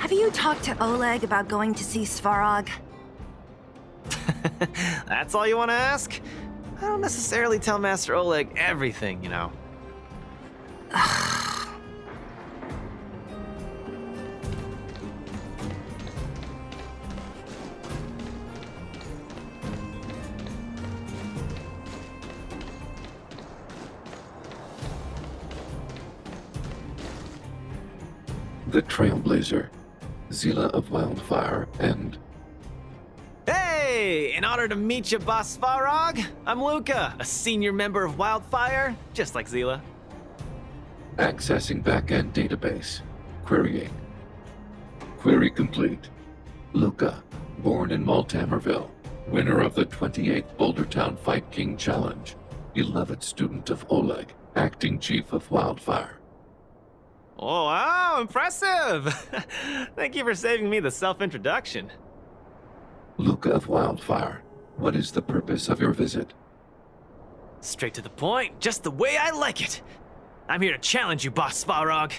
Have you talked to Oleg about going to see Svarog? That's all you want to ask? I don't necessarily tell Master Oleg everything, you know. The Trailblazer, Zila of Wildfire, and... Hey! In honor to meet you, Boss Svarog, I'm Luka, a senior member of Wildfire, just like Zila. Accessing backend database. Querying. Query complete. Luka, born in Maltamerville, winner of the 28th Bouldertown Fight King Challenge, beloved student of Oleg, acting chief of Wildfire. Oh, wow, impressive! Thank you for saving me the self-introduction. Luka of Wildfire, what is the purpose of your visit? Straight to the point, just the way I like it. I'm here to challenge you, Boss Svarog.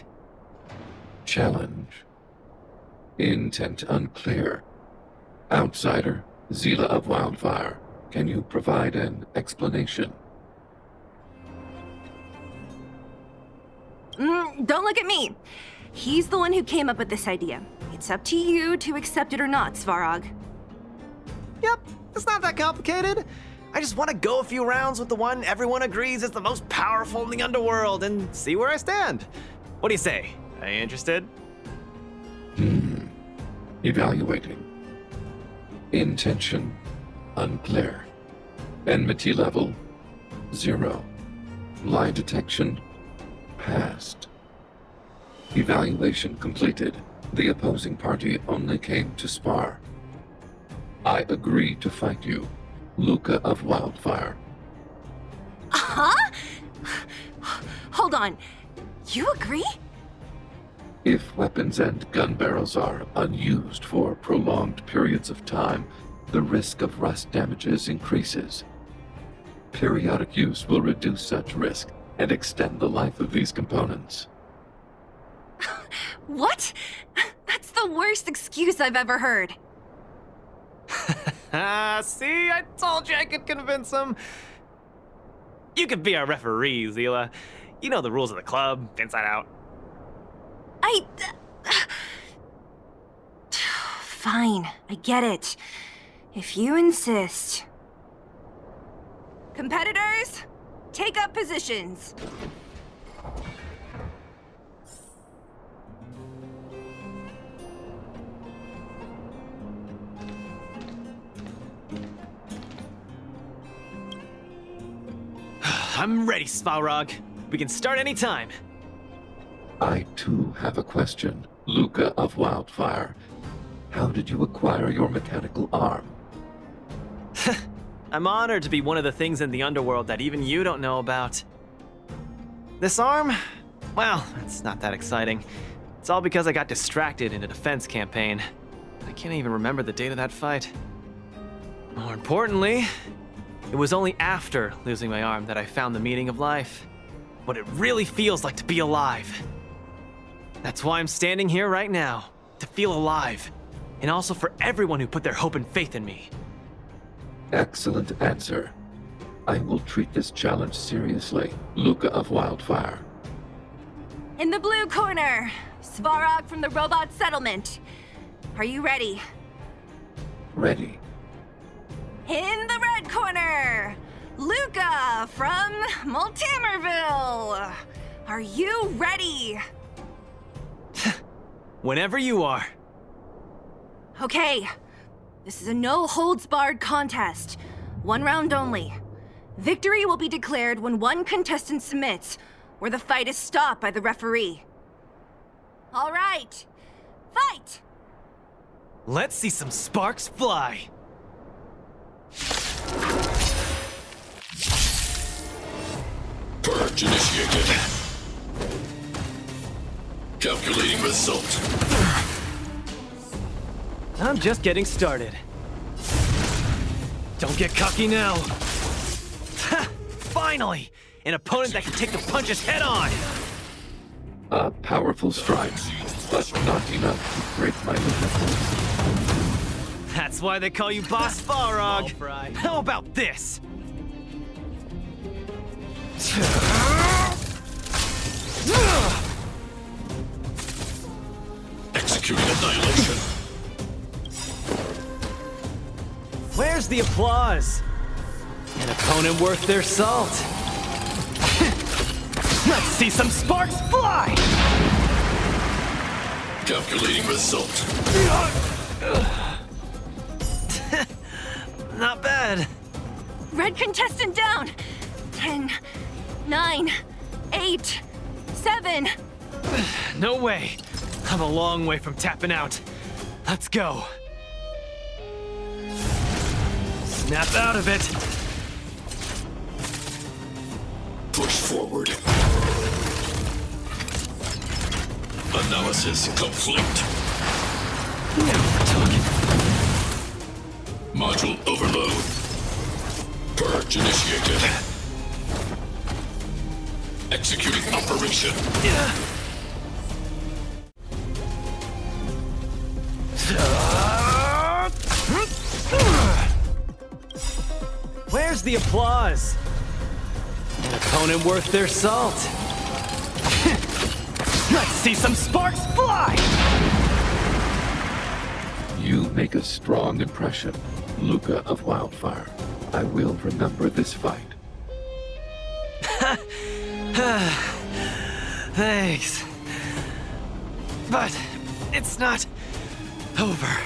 Challenge. Intent unclear. Outsider, Zila of Wildfire, can you provide an explanation? Don't look at me. He's the one who came up with this idea. It's up to you to accept it or not, Svarog. Yep, it's not that complicated. I just want to go a few rounds with the one everyone agrees is the most powerful in the underworld and see where I stand. What do you say? Are you interested? Evaluating. Intention unclear. Enmity level 0. Lie detection passed. Evaluation completed. The opposing party only came to spar. I agree to fight you, Luka of Wildfire. Huh? Hold on. You agree? If weapons and gun barrels are unused for prolonged periods of time, the risk of rust damages increases. Periodic use will reduce such risk and extend the life of these components. What? That's the worst excuse I've ever heard. See, I told you I could convince him. You could be our referee, Zila. You know the rules of the club, inside out. Fine, I get it. If you insist. Competitors, take up positions. I'm ready, Svarog. We can start anytime. I too have a question, Luka of Wildfire. How did you acquire your mechanical arm? I'm honored to be one of the things in the underworld that even you don't know about. This arm? Well, it's not that exciting. It's all because I got distracted in a defense campaign. I can't even remember the date of that fight. More importantly, it was only after losing my arm that I found the meaning of life. What it really feels like to be alive. That's why I'm standing here right now, to feel alive. And also for everyone who put their hope and faith in me. Excellent answer. I will treat this challenge seriously, Luka of Wildfire. In the blue corner, Svarog from the robot settlement. Are you ready? Ready. In the red corner, Luka from Maltamerville. Are you ready? Whenever you are. Okay, this is a no-holds-barred contest. 1 round only. Victory will be declared when one contestant submits, or the fight is stopped by the referee. All right, fight! Let's see some sparks fly. Purge initiated. Calculating result. I'm just getting started. Don't get cocky now. Ha! Finally! An opponent that can take the punches head on! A powerful strike. but not enough to break my defenses. That's why they call you Boss Farog. How about this? Executing annihilation. Where's the applause? An opponent worth their salt. Let's see some sparks fly! Calculating result. Not bad. Red contestant down! 10, 9, 8, 7. No way. I'm a long way from tapping out. Let's go. Snap out of it. Push forward. Analysis complete. Now we're talking. Module overload. Purge initiated. Executing operation. Where's the applause? An opponent worth their salt. Let's see some sparks fly! You make a strong impression, Luka of Wildfire. I will remember this fight. Thanks. But it's not over.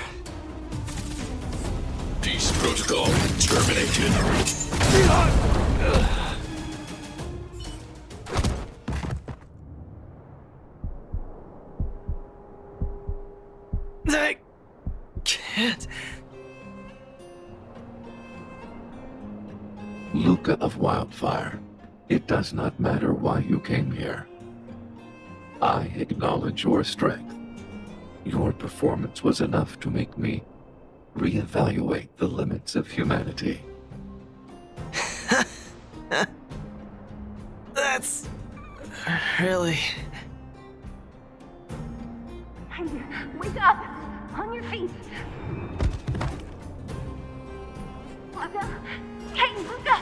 Peace protocol terminated. I can't. Luka of Wildfire, it does not matter why you came here. I acknowledge your strength. Your performance was enough to make me reevaluate the limits of humanity. That's really... Wake up! On your feet! Luka? Hey, Luka!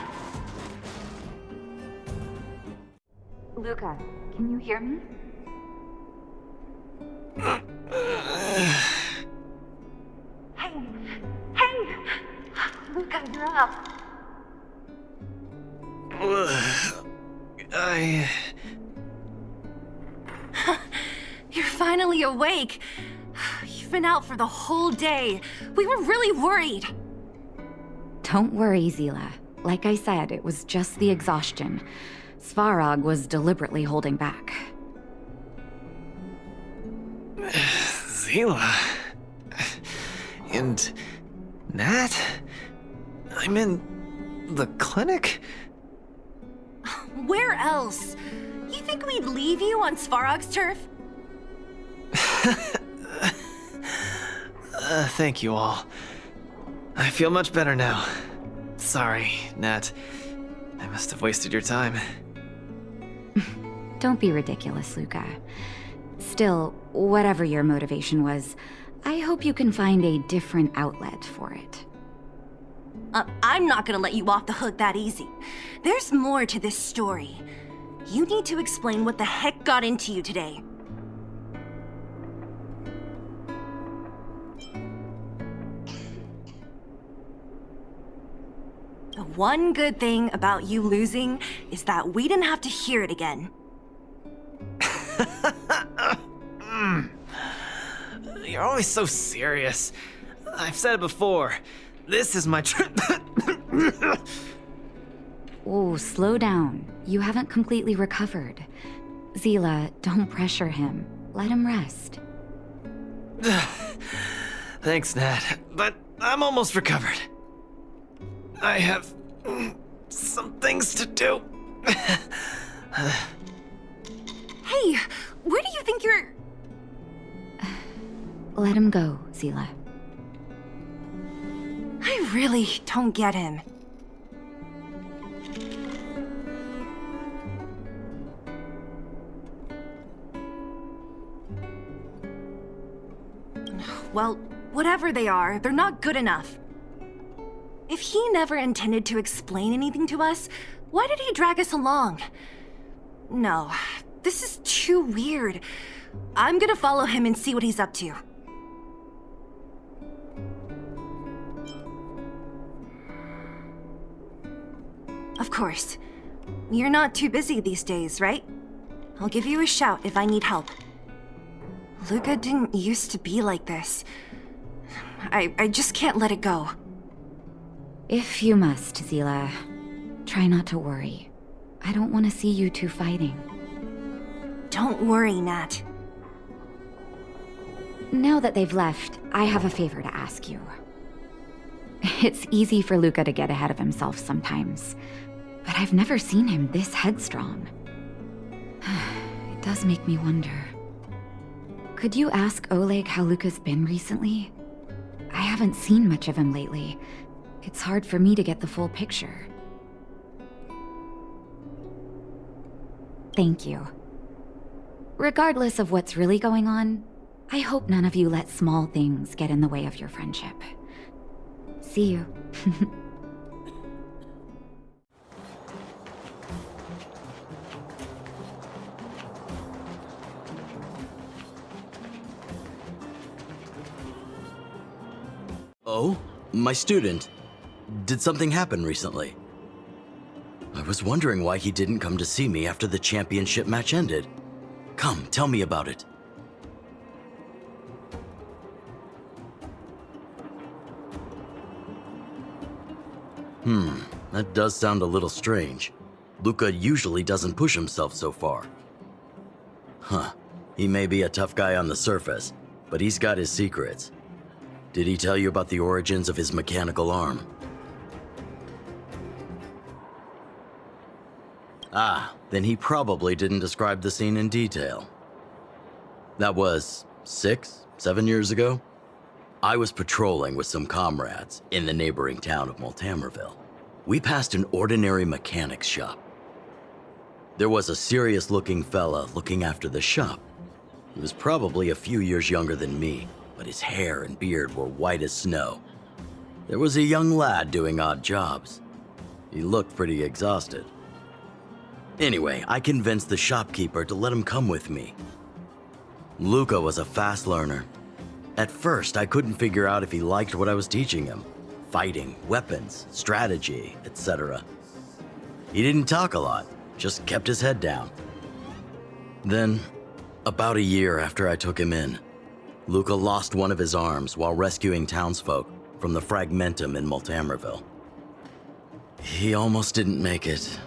Luka, can you hear me? Hey! Luka, you're up! You're finally awake. You've been out for the whole day. We were really worried. Don't worry, Zila. Like I said, it was just the exhaustion. Svarog was deliberately holding back. Zila... And... Nat? I'm in... the clinic? Where else? You think we'd leave you on Svarog's turf? Thank you all. I feel much better now. Sorry, Nat. I must have wasted your time. Don't be ridiculous, Luka. Still, whatever your motivation was, I hope you can find a different outlet for it. I'm not gonna let you off the hook that easy. There's more to this story. You need to explain what the heck got into you today. The one good thing about you losing is that we didn't have to hear it again. You're always so serious. I've said it before. This is my trip. Oh, slow down. You haven't completely recovered. Zila, don't pressure him. Let him rest. Thanks, Nat, but I'm almost recovered. I have some things to do. Hey, where do you think you're... Let him go, Zila. I really don't get him. Well, whatever they are, they're not good enough. If he never intended to explain anything to us, why did he drag us along? No, this is too weird. I'm gonna follow him and see what he's up to. Of course. You're not too busy these days, right? I'll give you a shout if I need help. Luka didn't used to be like this. I just can't let it go. If you must, Zila, try not to worry. I don't want to see you two fighting. Don't worry, Nat. Now that they've left, I have a favor to ask you. It's easy for Luka to get ahead of himself sometimes, but I've never seen him this headstrong. It does make me wonder. Could you ask Oleg how Luka's been recently? I haven't seen much of him lately. It's hard for me to get the full picture. Thank you. Regardless of what's really going on, I hope none of you let small things get in the way of your friendship. See you. Oh? My student. Did something happen recently? I was wondering why he didn't come to see me after the championship match ended. Come, tell me about it. That does sound a little strange. Luka usually doesn't push himself so far. Huh. He may be a tough guy on the surface, but he's got his secrets. Did he tell you about the origins of his mechanical arm? Ah, then he probably didn't describe the scene in detail. That was 7 years ago? I was patrolling with some comrades in the neighboring town of Multamerville. We passed an ordinary mechanic's shop. There was a serious-looking fella looking after the shop. He was probably a few years younger than me, but his hair and beard were white as snow. There was a young lad doing odd jobs. He looked pretty exhausted. Anyway, I convinced the shopkeeper to let him come with me. Luka was a fast learner. At first, I couldn't figure out if he liked what I was teaching him. Fighting, weapons, strategy, etc. He didn't talk a lot, just kept his head down. Then, about a year after I took him in, Luka lost one of his arms while rescuing townsfolk from the Fragmentum in Multamerville. He almost didn't make it.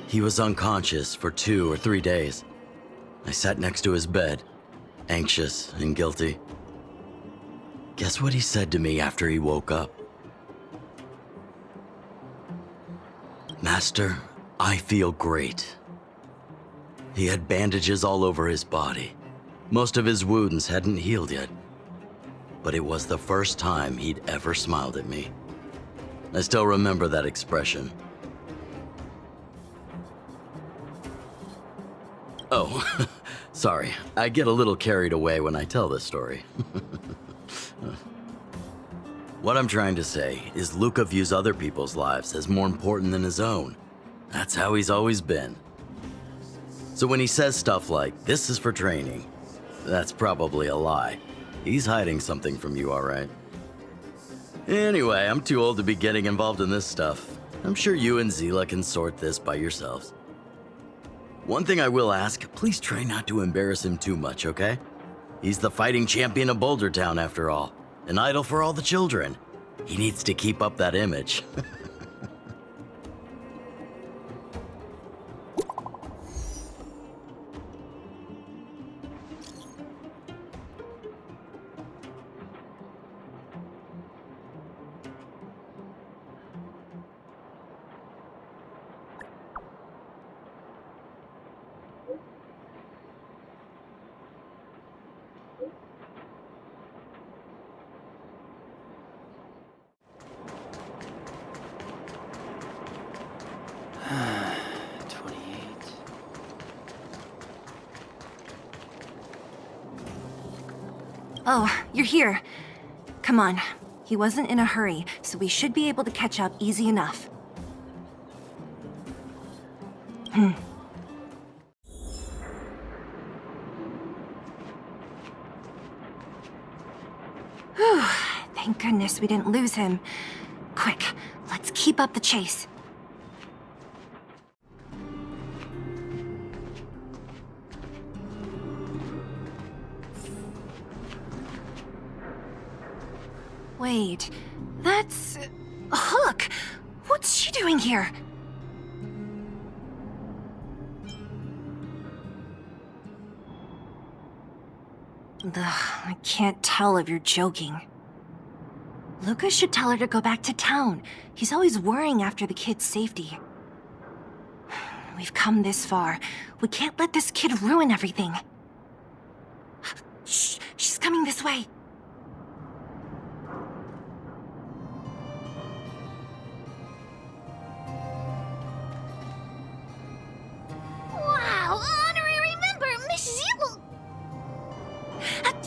He was unconscious for 2 or 3 days. I sat next to his bed, anxious and guilty. Guess what he said to me after he woke up? Master, I feel great. He had bandages all over his body. Most of his wounds hadn't healed yet. But it was the first time he'd ever smiled at me. I still remember that expression. Oh, sorry. I get a little carried away when I tell this story. What I'm trying to say is Luka views other people's lives as more important than his own. That's how he's always been. So when he says stuff like, "This is for training," that's probably a lie. He's hiding something from you, all right? Anyway, I'm too old to be getting involved in this stuff. I'm sure you and Zila can sort this by yourselves. One thing I will ask, please try not to embarrass him too much, okay? He's the fighting champion of Boulder Town, after all. An idol for all the children. He needs to keep up that image. Oh, you're here. Come on. He wasn't in a hurry, so we should be able to catch up easy enough. Whew, thank goodness we didn't lose him. Quick, let's keep up the chase. Wait, that's... Hook! What's she doing here? Ugh, I can't tell if you're joking. Luka should tell her to go back to town. He's always worrying after the kid's safety. We've come this far. We can't let this kid ruin everything. Shh, she's coming this way. Wow, honorary member, Miss Zero.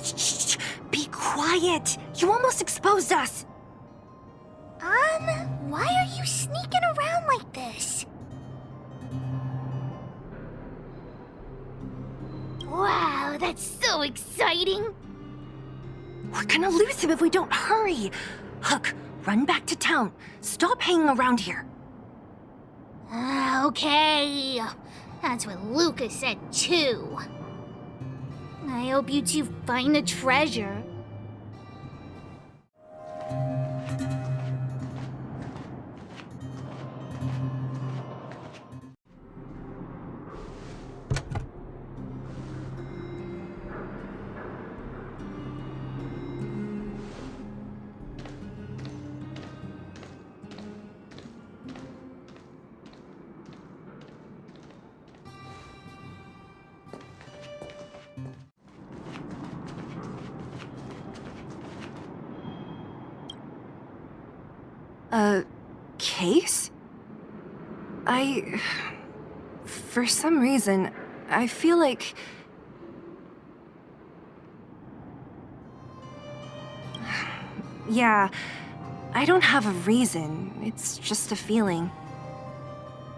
Shh, be quiet. You almost exposed us. Why are you sneaking around like this? Wow, that's so exciting. We're gonna lose him if we don't hurry. Hook, run back to town. Stop hanging around here. Okay. That's what Luka said too. I hope you two find the treasure. A case? For some reason, I feel like... Yeah, I don't have a reason. It's just a feeling.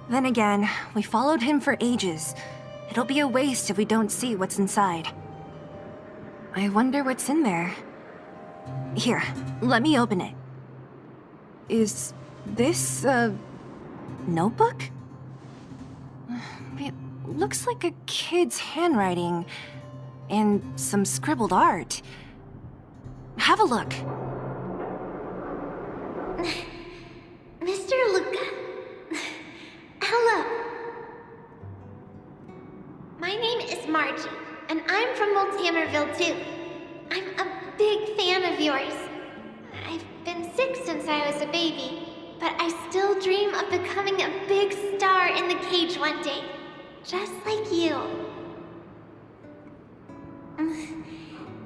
Then again, we followed him for ages. It'll be a waste if we don't see what's inside. I wonder what's in there. Here, let me open it. Is this a notebook? It looks like a kid's handwriting and some scribbled art. Have a look. Mr. Luka. Hello. My name is Margie, and I'm from Multimerville too. I'm a big fan of yours. I've been sick since I was a baby, but I still dream of becoming a big star in the cage one day, just like you.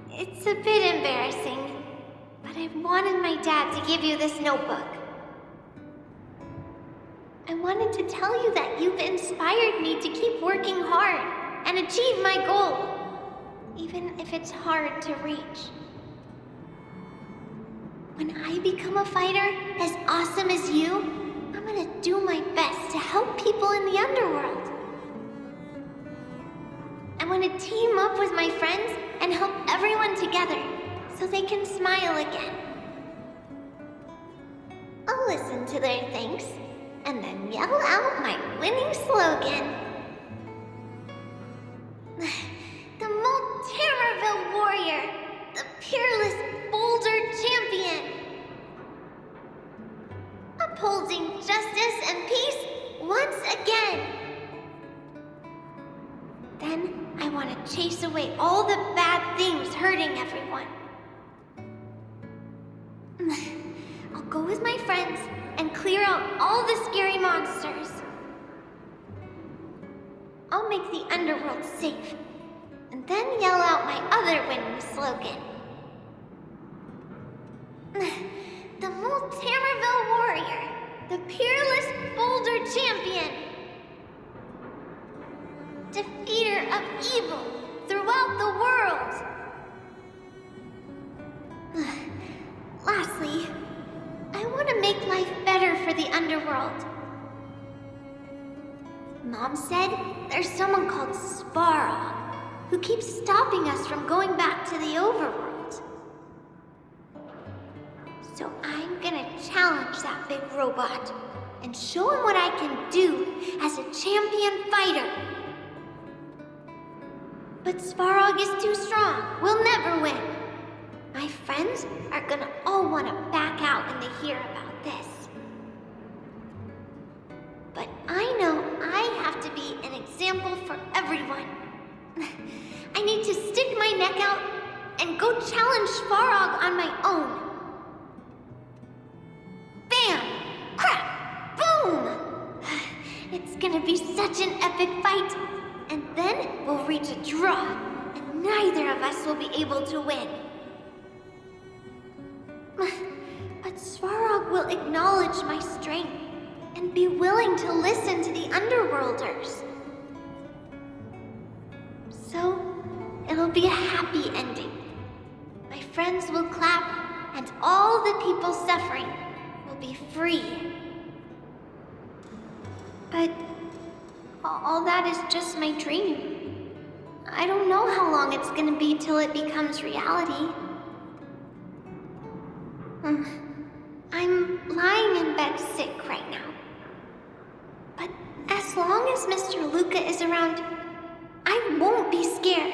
It's a bit embarrassing, but I wanted my dad to give you this notebook. I wanted to tell you that you've inspired me to keep working hard and achieve my goal, even if it's hard to reach. When I become a fighter as awesome as you, I'm gonna do my best to help people in the underworld. I wanna team up with my friends and help everyone together so they can smile again. I'll listen to their thanks and then yell out my winning slogan. The Multimerville Warrior, the peerless Boulder Champion. Upholding justice and peace once again. Then I want to chase away all the bad things hurting everyone. I'll go with my friends and clear out all the scary monsters. I'll make the underworld safe, and then yell out my other winning slogan. The Multimerville Warrior, the peerless Boulder Champion. Defeater of evil throughout the world. Mom said there's someone called Svarog who keeps stopping us from going back to the overworld. So I'm gonna challenge that big robot and show him what I can do as a champion fighter. But Svarog is too strong. We'll never win. My friends are gonna all want to back out when they hear about this. But I know I have to be an example for everyone. I need to stick my neck out and go challenge Svarog on my own. Bam! Crap! Boom! It's gonna be such an epic fight. And then we'll reach a draw, and neither of us will be able to win. But Svarog will acknowledge my strength and be willing to listen to the Underworlders. So, it'll be a happy ending. My friends will clap, and all the people suffering will be free. But all that is just my dream. I don't know how long it's gonna be till it becomes reality. I'm lying in bed sick right now. But as long as Mr. Luka is around, I won't be scared.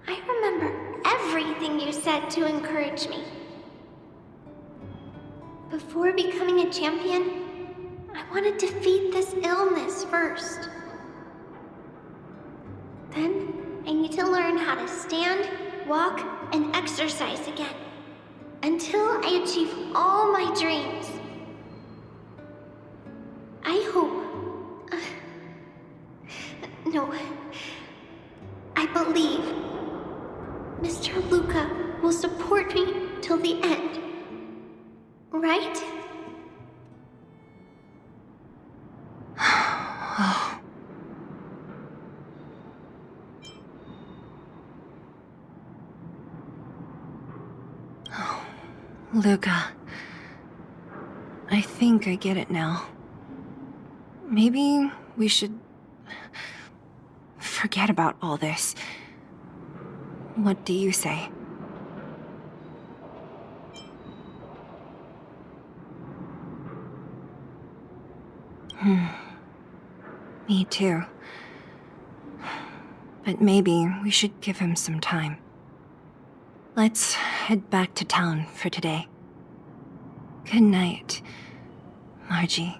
I remember everything you said to encourage me. Before becoming a champion, I want to defeat this illness first. Then, I need to learn how to stand, walk, and exercise again. Until I achieve all my dreams. I hope... no. I believe Mr. Luka will support me till the end. Right? Luka. I think I get it now. Maybe we should forget about all this. What do you say? Me too. But maybe we should give him some time. Let's head back to town for today. Good night, Margie.